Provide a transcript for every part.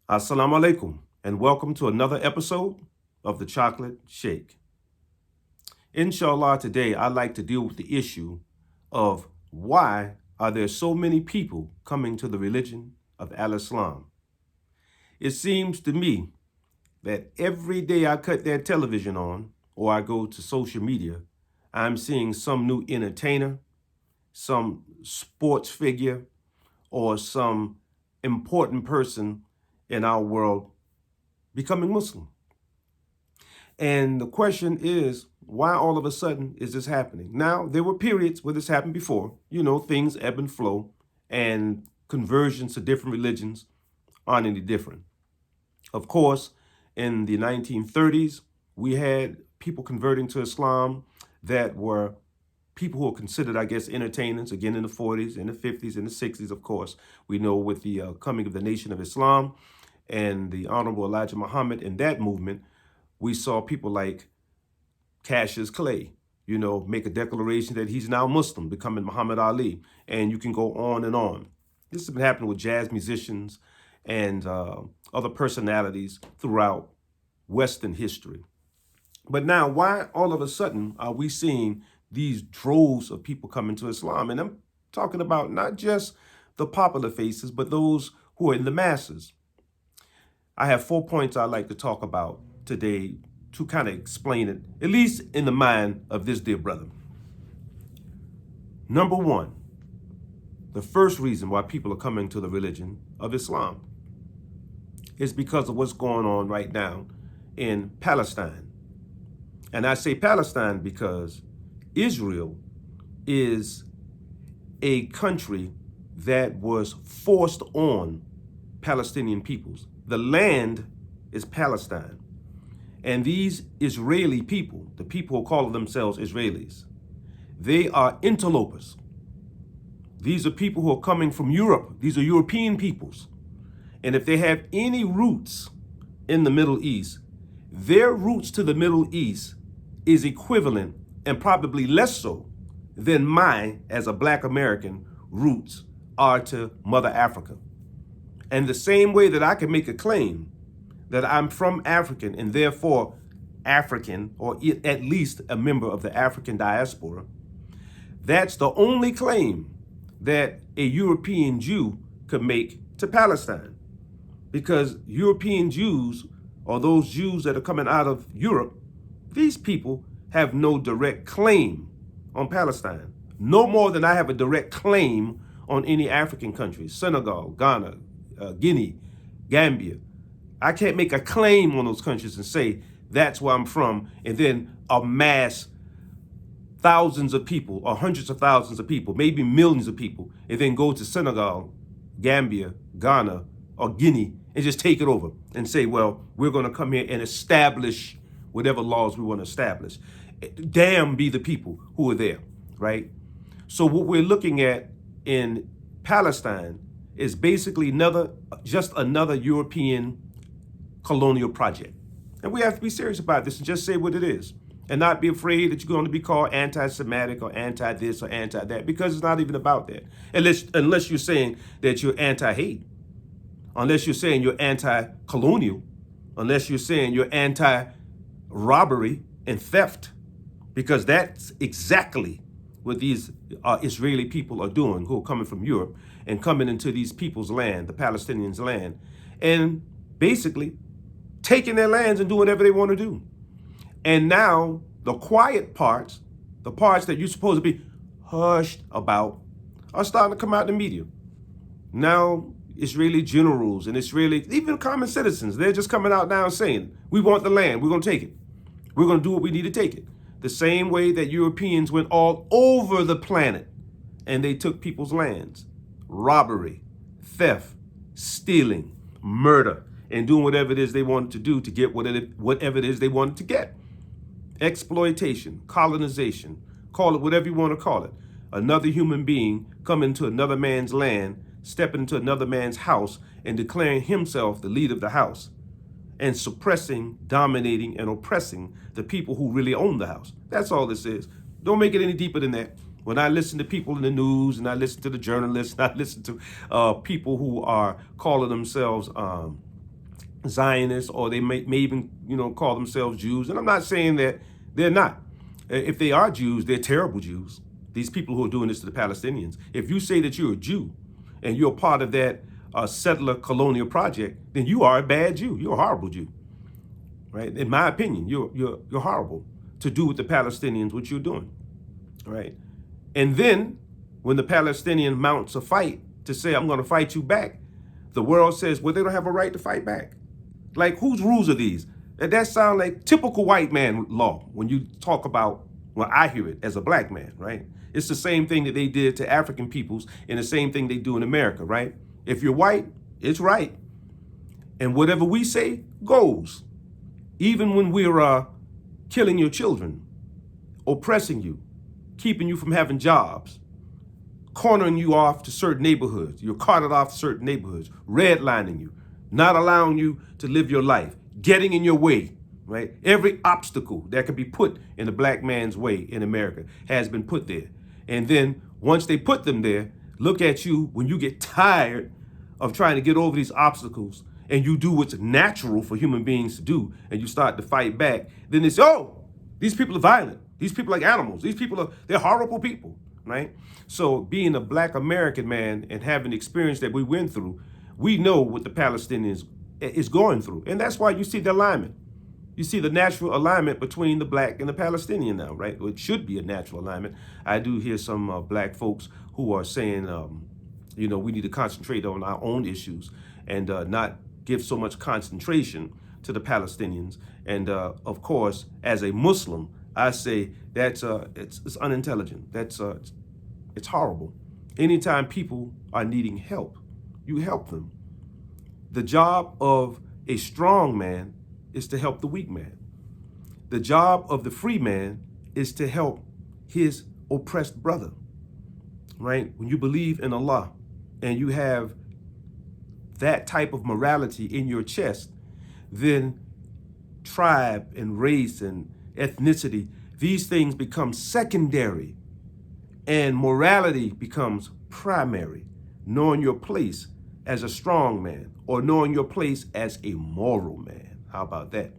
Assalamu alaikum, and welcome to another episode of the Chocolate Shake. Inshallah, today I'd like to deal with the issue of why are there so many people coming to the religion of Al-Islam. It seems to me that every day I cut that television on or I go to social media, I'm seeing some new entertainer, some sports figure, or some important person in our world becoming Muslim. And the question is, why all of a sudden is this happening? Now, there were periods where this happened before. You know, things ebb and flow, and conversions to different religions aren't any different. Of course, in the 1930s, we had people converting to Islam that were people who are considered, I guess, entertainers, again in the 40s, in the 50s, in the 60s, of course. We know with the coming of the Nation of Islam and the Honorable Elijah Muhammad in that movement, we saw people like Cassius Clay, make a declaration that he's now Muslim, becoming Muhammad Ali. And you can go on and on. This has been happening with jazz musicians and other personalities throughout Western history. But now, why all of a sudden are we seeing these droves of people coming to Islam? And I'm talking about not just the popular faces, but those who are in the masses. I have 4 points I'd like to talk about today to kind of explain it, at least in the mind of this dear brother. Number one, the first reason why people are coming to the religion of Islam is because of what's going on right now in Palestine. And I say Palestine because Israel is a country that was forced on Palestinian peoples. The land is Palestine. And these Israeli people, the people who call themselves Israelis, they are interlopers. These are people who are coming from Europe. These are European peoples. And if they have any roots in the Middle East, their roots to the Middle East is equivalent, and probably less so, than my, as a Black American, roots are to Mother Africa. And the same way that I can make a claim that I'm from African and therefore African, or at least a member of the African diaspora, that's the only claim that a European Jew could make to Palestine. Because European Jews, or those Jews that are coming out of Europe, these people have no direct claim on Palestine. No more than I have a direct claim on any African countries, Senegal, Ghana, Guinea, Gambia. I can't make a claim on those countries and say that's where I'm from, and then amass thousands of people or hundreds of thousands of people, maybe millions of people, and then go to Senegal, Gambia, Ghana, or Guinea and just take it over and say, well, we're going to come here and establish whatever laws we want to establish. Damn be the people who are there, right? So what we're looking at in Palestine is basically just another European colonial project. And we have to be serious about this and just say what it is, and not be afraid that you're going to be called anti-Semitic or anti-this or anti-that, because it's not even about that. Unless you're saying that you're anti-hate, unless you're saying you're anti-colonial, unless you're saying you're anti-robbery and theft, because that's exactly what these Israeli people are doing, who are coming from Europe and coming into these people's land, the Palestinians' land, and basically taking their lands and doing whatever they want to do. And now the quiet parts, the parts that you're supposed to be hushed about, are starting to come out in the media. Now, Israeli generals and even common citizens, they're just coming out now and saying, we want the land, we're going to take it. We're going to do what we need to take it. The same way that Europeans went all over the planet and they took people's lands. Robbery, theft, stealing, murder, and doing whatever it is they wanted to do to get whatever it is they wanted to get. Exploitation, colonization, call it whatever you want to call it. Another human being coming to another man's land, stepping into another man's house and declaring himself the leader of the house, and suppressing, dominating, and oppressing the people who really own the house. That's all this is. Don't make it any deeper than that. When I listen to people in the news, and I listen to the journalists, and I listen to people who are calling themselves Zionists, or they may even, call themselves Jews. And I'm not saying that they're not. If they are Jews, they're terrible Jews. These people who are doing this to the Palestinians. If you say that you're a Jew and you're part of that settler colonial project, then you are a bad Jew. You're a horrible Jew, right? In my opinion, you're horrible to do with the Palestinians what you're doing, right? And then when the Palestinian mounts a fight to say, I'm going to fight you back, the world says, well, they don't have a right to fight back. Like, whose rules are these? That sounds like typical white man law when you talk about, well, I hear it as a black man, right? It's the same thing that they did to African peoples and the same thing they do in America, right? If you're white, it's right. And whatever we say goes. Even when we're killing your children, oppressing you, keeping you from having jobs, cornering you off to certain neighborhoods, you're carted off to certain neighborhoods, redlining you, not allowing you to live your life, getting in your way, right? Every obstacle that can be put in a black man's way in America has been put there. And then once they put them there, look at you when you get tired of trying to get over these obstacles and you do what's natural for human beings to do and you start to fight back, then they say, oh, these people are violent. These people are like animals. These people they're horrible people, right? So being a black American man and having the experience that we went through, we know what the Palestinians is going through. And that's why you see the alignment. You see the natural alignment between the black and the Palestinian now, right? Well, it should be a natural alignment. I do hear some black folks who are saying, we need to concentrate on our own issues and not give so much concentration to the Palestinians. And of course, as a Muslim, I say that's it's unintelligent. It's horrible. Anytime people are needing help, you help them. The job of a strong man is to help the weak man. The job of the free man is to help his oppressed brother, right? When you believe in Allah and you have that type of morality in your chest, then tribe and race and ethnicity, these things become secondary and morality becomes primary, knowing your place as a strong man or knowing your place as a moral man. How about that?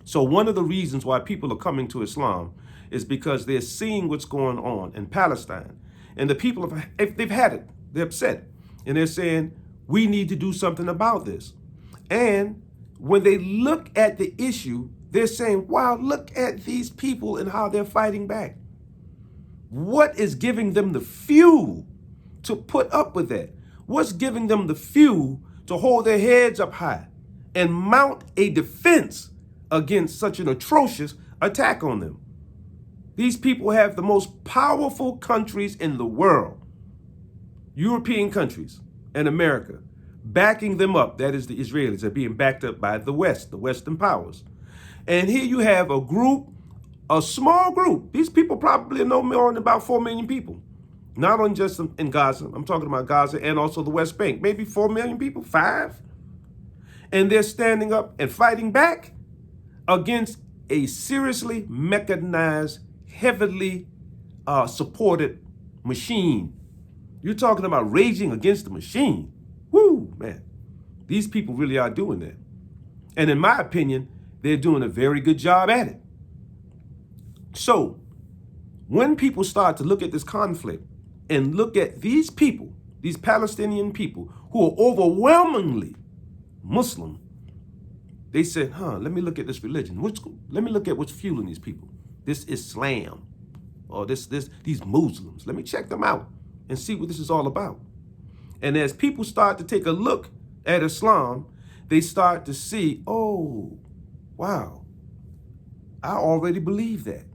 So one of the reasons why people are coming to Islam is because they're seeing what's going on in Palestine. And the people, they've had it. They're upset. And they're saying, we need to do something about this. And when they look at the issue, they're saying, wow, look at these people and how they're fighting back. What is giving them the fuel to put up with that? What's giving them the fuel to hold their heads up high and mount a defense against such an atrocious attack on them? These people have the most powerful countries in the world, European countries and America, backing them up. That is, the Israelis are being backed up by the West, the Western powers. And here you have a group, a small group. These people probably are no more than about 4 million people. Not on just in Gaza. I'm talking about Gaza and also the West Bank. Maybe 4 million people, 5. And they're standing up and fighting back against a seriously mechanized, heavily supported machine. You're talking about raging against the machine. Woo, man. These people really are doing that. And in my opinion, they're doing a very good job at it. So when people start to look at this conflict and look at these people, these Palestinian people who are overwhelmingly Muslim, they said, let me look at this religion. Let me look at what's fueling these people. This Islam or these Muslims. Let me check them out and see what this is all about. And as people start to take a look at Islam, they start to see, oh, wow, I already believe that.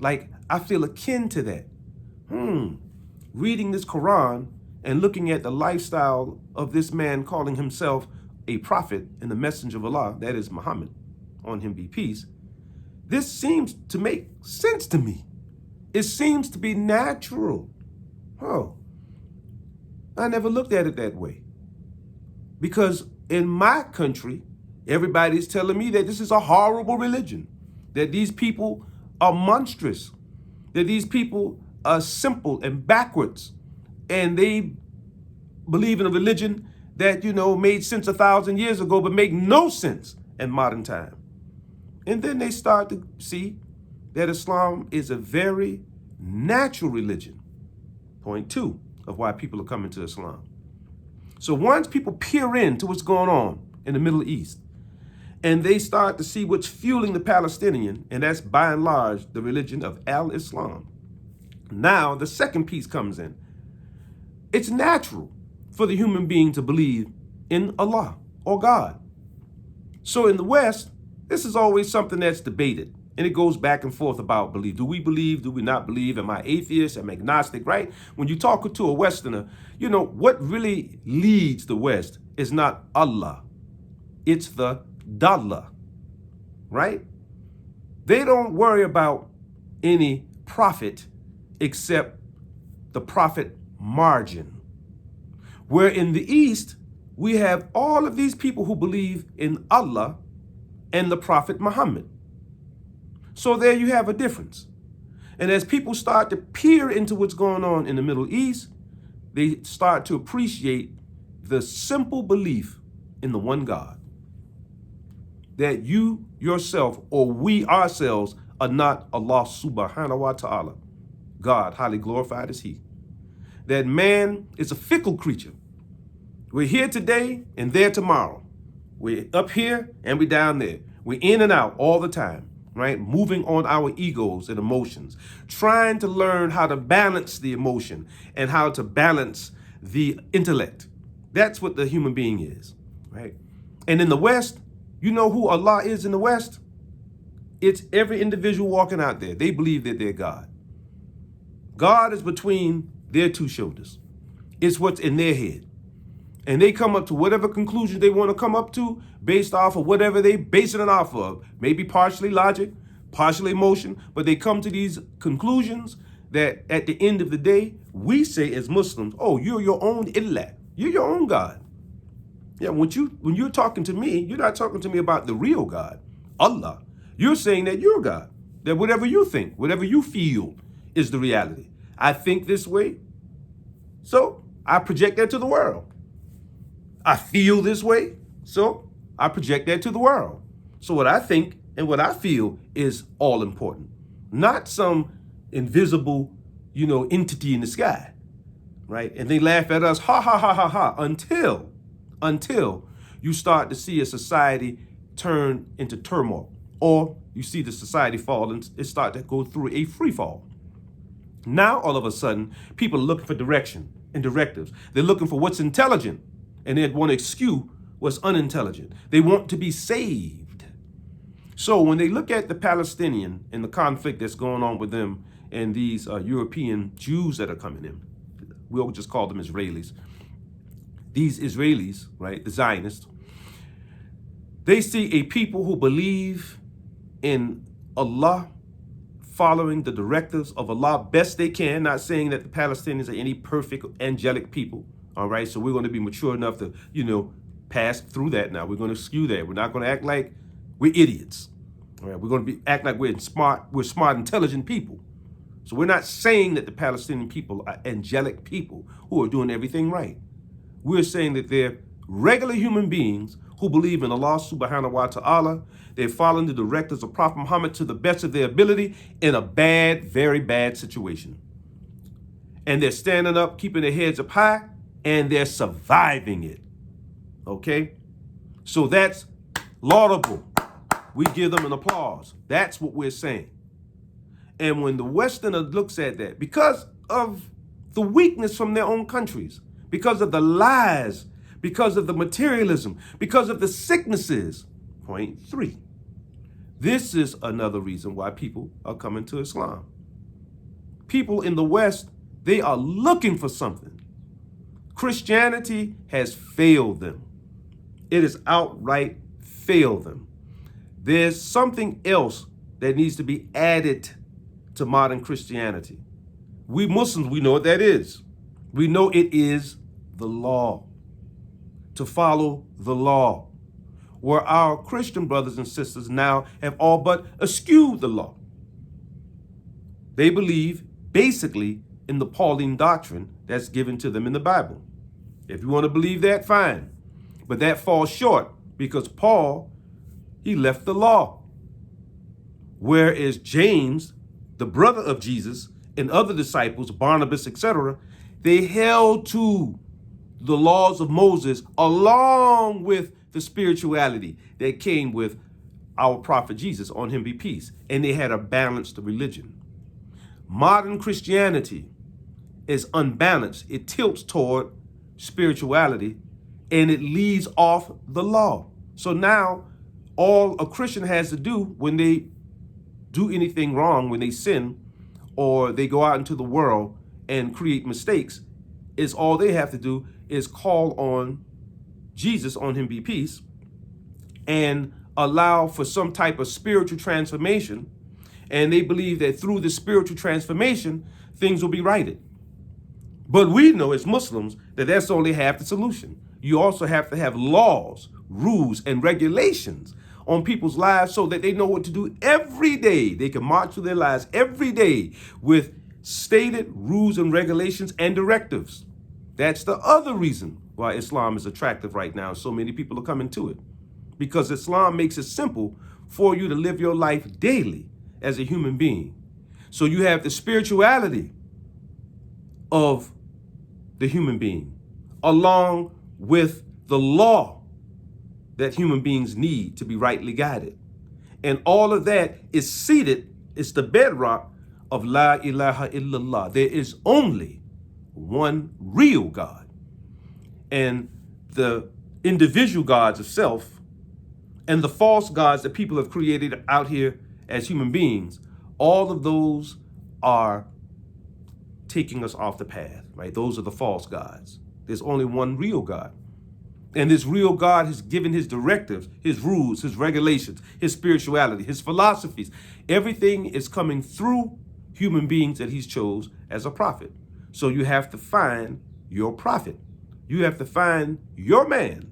Like, I feel akin to that. Reading this Quran and looking at the lifestyle of this man calling himself a prophet and the messenger of Allah, that is Muhammad, on him be peace, this seems to make sense to me. It seems to be natural. Oh, I never looked at it that way. Because in my country, everybody's telling me that this is a horrible religion, that these people are monstrous, that these people are simple and backwards, and they believe in a religion that, made sense 1,000 years ago, but make no sense in modern time. And then they start to see that Islam is a very natural religion. Point 2 of why people are coming to Islam. So once people peer into what's going on in the Middle East, and they start to see what's fueling the Palestinian, and that's by and large the religion of al-Islam. Now the second piece comes in. It's natural for the human being to believe in Allah or God. So in the West, this is always something that's debated. And it goes back and forth about belief. Do we believe? Do we not believe? Am I atheist? Am I agnostic? Right? When you talk to a Westerner, what really leads the West is not Allah. It's the dollar. Right? They don't worry about any profit except the profit margin. Where in the East, we have all of these people who believe in Allah and the Prophet Muhammad. So there you have a difference. And as people start to peer into what's going on in the Middle East, they start to appreciate the simple belief in the one God. That you yourself, or we ourselves, are not Allah subhanahu wa ta'ala. God, highly glorified is He. That man is a fickle creature. We're here today and there tomorrow. We're up here and we're down there. We're in and out all the time, right? Moving on our egos and emotions, trying to learn how to balance the emotion and how to balance the intellect. That's what the human being is, right? And in the West, you know who Allah is in the West? It's every individual walking out there. They believe that they're God. God is between their two shoulders. It's what's in their head. And they come up to whatever conclusion they want to come up to based off of whatever they basing it off of. Maybe partially logic, partially emotion, but they come to these conclusions that at the end of the day, we say as Muslims, oh, you're your own ilah. You're your own God. Yeah, when you're talking to me, you're not talking to me about the real God, Allah. You're saying that you're God, that whatever you think, whatever you feel is the reality. I think this way, so I project that to the world. I feel this way, so I project that to the world. So what I think and what I feel is all important, not some invisible, entity in the sky, right? And they laugh at us, ha, ha, ha, ha, ha, until you start to see a society turn into turmoil, or you see the society fall and it start to go through a free fall. Now, all of a sudden, people are looking for direction and directives. They're looking for what's intelligent, and they want to eschew what's unintelligent. They want to be saved. So when they look at the Palestinian and the conflict that's going on with them and these European Jews that are coming in, we'll just call them Israelis. These Israelis, right, the Zionists, they see a people who believe in Allah, following the directives of Allah best they can, not saying that the Palestinians are any perfect angelic people, all right? So we're going to be mature enough to, pass through that now. We're going to skew that. We're not going to act like we're idiots, all right? We're going to act like we're smart, intelligent people. So we're not saying that the Palestinian people are angelic people who are doing everything right. We're saying that they're regular human beings who believe in Allah subhanahu wa ta'ala. They're following the directives of Prophet Muhammad to the best of their ability in a bad, very bad situation. And they're standing up, keeping their heads up high, and they're surviving it. Okay? So that's laudable. We give them an applause. That's what we're saying. And when the Westerner looks at that, because of the weakness from their own countries, because of the lies, because of the materialism, because of the sicknesses. Point 3. This is another reason why people are coming to Islam. People in the West, they are looking for something. Christianity has failed them. It has outright failed them. There's something else that needs to be added to modern Christianity. We Muslims, we know what that is. We know it is the law. To follow the law. Where our Christian brothers and sisters now have all but eschewed the law. They believe basically in the Pauline doctrine that's given to them in the Bible. If you want to believe that, fine. But that falls short because Paul, he left the law. Whereas James, the brother of Jesus, and other disciples, Barnabas, etc., they held to the laws of Moses along with the spirituality that came with our prophet Jesus, on him be peace. And they had a balanced religion. Modern Christianity is unbalanced. It tilts toward spirituality and it leaves off the law. So now all a Christian has to do when they do anything wrong, when they sin or they go out into the world and create mistakes, is all they have to do is call on Jesus, on him be peace, and allow for some type of spiritual transformation. And they believe that through the spiritual transformation, things will be righted. But we know as Muslims that that's only half the solution. You also have to have laws, rules, and regulations on people's lives so that they know what to do every day. They can march through their lives every day with stated rules and regulations and directives. That's the other reason why Islam is attractive right now. So many people are coming to it, because Islam makes it simple for you to live your life daily as a human being. So you have the spirituality of the human being along with the law that human beings need to be rightly guided. And all of that is seated, it's the bedrock of La ilaha illallah. There is only one real God. And the individual gods of self and the false gods that people have created out here as human beings, all of those are taking us off the path, right? Those are the false gods. There's only one real God. And this real God has given his directives, his rules, his regulations, his spirituality, his philosophies. Everything is coming through human beings that he's chose as a prophet. So you have to find your prophet. You have to find your man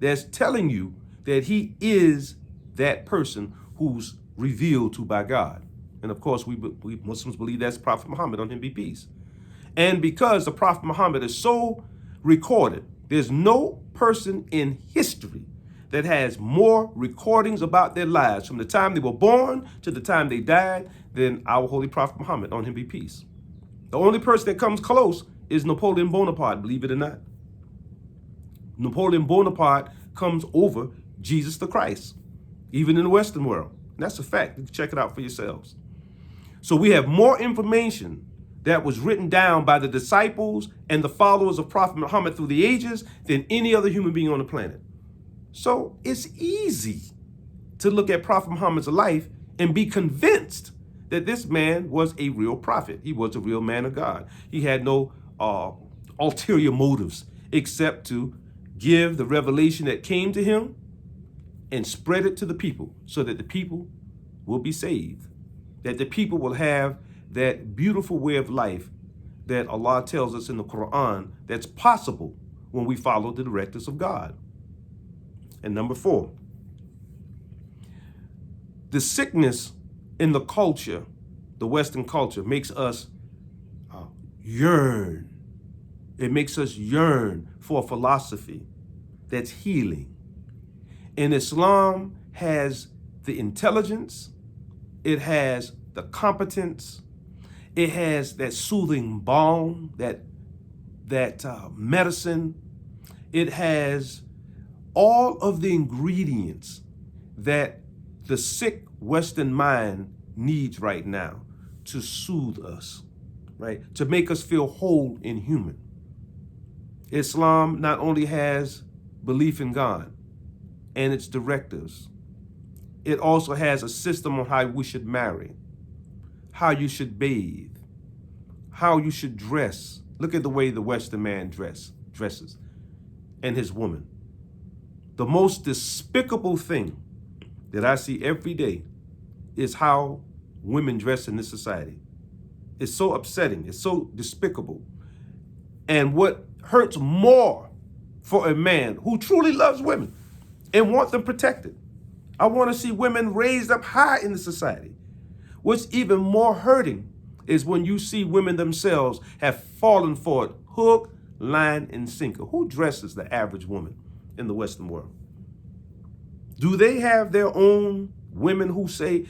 that's telling you that he is that person who's revealed to by God. And of course, we Muslims believe that's Prophet Muhammad, on him be peace. And because the Prophet Muhammad is so recorded, there's no person in history that has more recordings about their lives from the time they were born to the time they died than our Holy Prophet Muhammad, on him be peace. The only person that comes close is Napoleon Bonaparte, believe it or not. Napoleon Bonaparte comes over Jesus the Christ, even in the Western world. And that's a fact. You can check it out for yourselves. So we have more information that was written down by the disciples and the followers of Prophet Muhammad through the ages than any other human being on the planet. So it's easy to look at Prophet Muhammad's life and be convinced that this man was a real prophet. He was a real man of God. He had no ulterior motives except to give the revelation that came to him and spread it to the people so that the people will be saved, that the people will have that beautiful way of life that Allah tells us in the Quran that's possible when we follow the directives of God. And number 4, the sickness in the culture, the Western culture, makes us yearn. It makes us yearn for a philosophy that's healing. And Islam has the intelligence, it has the competence, it has that soothing balm, that medicine. It has all of the ingredients that the sick Western mind needs right now to soothe us, right? To make us feel whole and human. Islam not only has belief in God and its directives, it also has a system on how we should marry, how you should bathe, how you should dress. Look at the way the Western man dresses, and his woman. The most despicable thing that I see every day is how women dress in this society. It's so upsetting. It's so despicable. And what hurts more for a man who truly loves women and wants them protected, I want to see women raised up high in the society. What's even more hurting is when you see women themselves have fallen for it hook, line, and sinker. Who dresses the average woman in the Western world? Do they have their own women who say,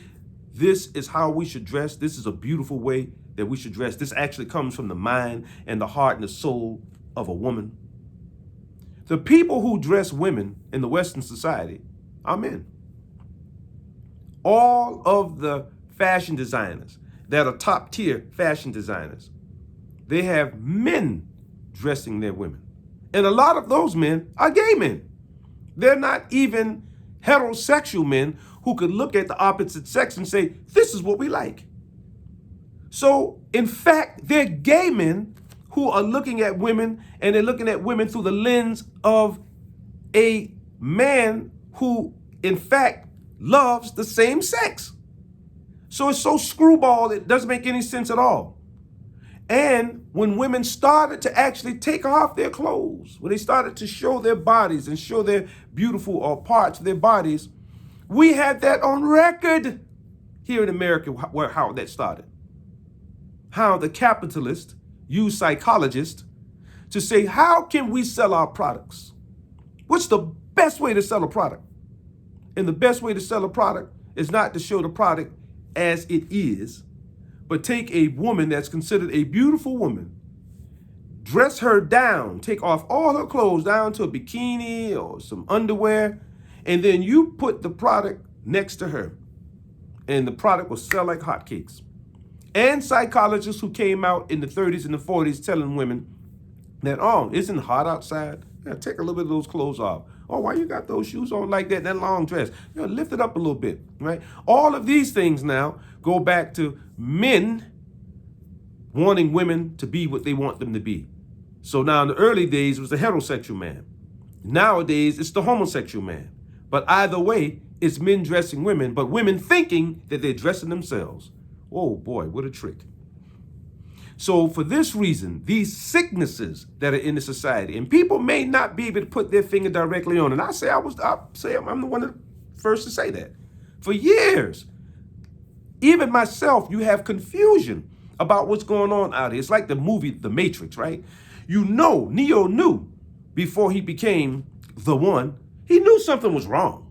this is how we should dress? This is a beautiful way that we should dress. This actually comes from the mind and the heart and the soul of a woman. The people who dress women in the Western society are men. All of the fashion designers that are top tier fashion designers, they have men dressing their women. And a lot of those men are gay men. They're not even heterosexual men who could look at the opposite sex and say, this is what we like. So, in fact, they're gay men who are looking at women, and they're looking at women through the lens of a man who, in fact, loves the same sex. So it's so screwball, it doesn't make any sense at all. And when women started to actually take off their clothes, when they started to show their bodies and show their beautiful parts of their bodies, we had that on record here in America, how that started. How the capitalists use psychologists to say, how can we sell our products? What's the best way to sell a product? And the best way to sell a product is not to show the product as it is, but take a woman that's considered a beautiful woman, dress her down, take off all her clothes down to a bikini or some underwear, and then you put the product next to her, and the product will sell like hotcakes. And psychologists who came out in the 30s and the 40s telling women that, oh, isn't it hot outside? Yeah, take a little bit of those clothes off. Oh, why you got those shoes on like that, that long dress? You know, lift it up a little bit, right? All of these things now go back to men wanting women to be what they want them to be. So now in the early days, it was the heterosexual man. Nowadays, it's the homosexual man. But either way, it's men dressing women, but women thinking that they're dressing themselves. Oh boy, what a trick. So for this reason, these sicknesses that are in the society, and people may not be able to put their finger directly on it. And I'm the one of the first to say that. For years, even myself, you have confusion about what's going on out here. It's like the movie The Matrix, right? You know, Neo knew before he became the one, he knew something was wrong,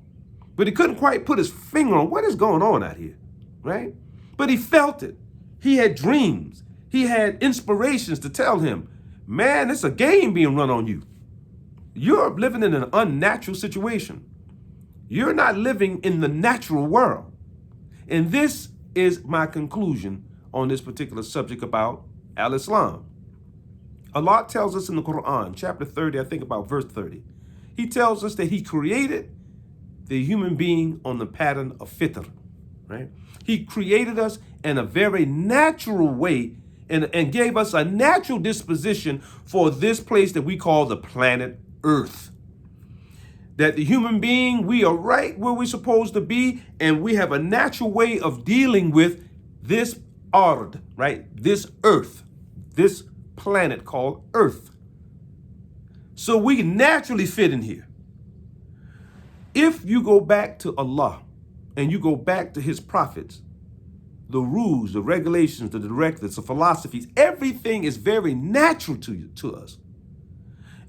but he couldn't quite put his finger on what is going on out here, right? But he felt it. He had dreams. He had inspirations to tell him, man, it's a game being run on you. You're living in an unnatural situation. You're not living in the natural world. And this is my conclusion on this particular subject about Al-Islam. Allah tells us in the Quran, chapter 30, I think about verse 30, he tells us that he created the human being on the pattern of fitr, right? He created us in a very natural way and gave us a natural disposition for this place that we call the planet Earth. That the human being, we are right where we're supposed to be, and we have a natural way of dealing with this ard, right? This earth, this planet called Earth. So we naturally fit in here. If you go back to Allah and you go back to his prophets, the rules, the regulations, the directives, the philosophies, everything is very natural to us.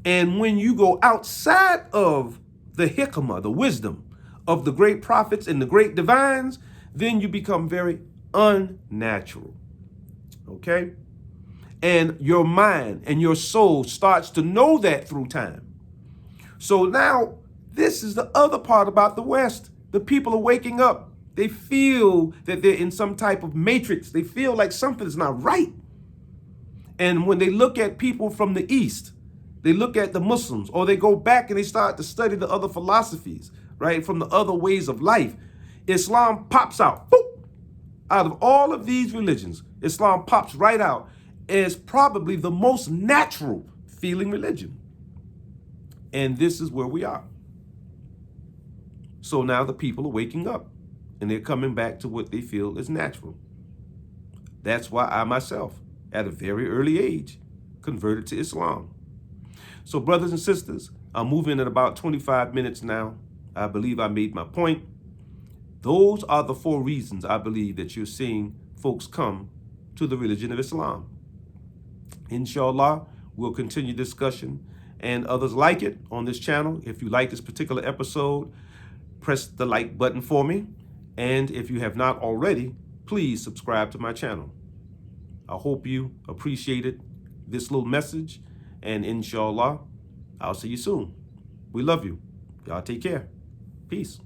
And when you go outside of the hikmah, the wisdom of the great prophets and the great divines, then you become very unnatural, okay? And your mind and your soul starts to know that through time. So now, this is the other part about the West. The people are waking up. They feel that they're in some type of matrix. They feel like something's not right. And when they look at people from the East, they look at the Muslims, or they go back and they start to study the other philosophies, right, from the other ways of life. Islam pops out. Boop! Out of all of these religions, Islam pops right out as probably the most natural feeling religion. And this is where we are. So now the people are waking up and they're coming back to what they feel is natural. That's why I myself, at a very early age, converted to Islam. So brothers and sisters, I'm moving at about 25 minutes now. I believe I made my point. Those are the 4 reasons I believe that you're seeing folks come to the religion of Islam. Inshallah, We'll continue discussion and others like it on this channel. If you like this particular episode, press the like button for me. And if you have not already, please subscribe to my channel. I hope you appreciated this little message, and inshallah, I'll see you soon. We love you. Y'all take care. Peace.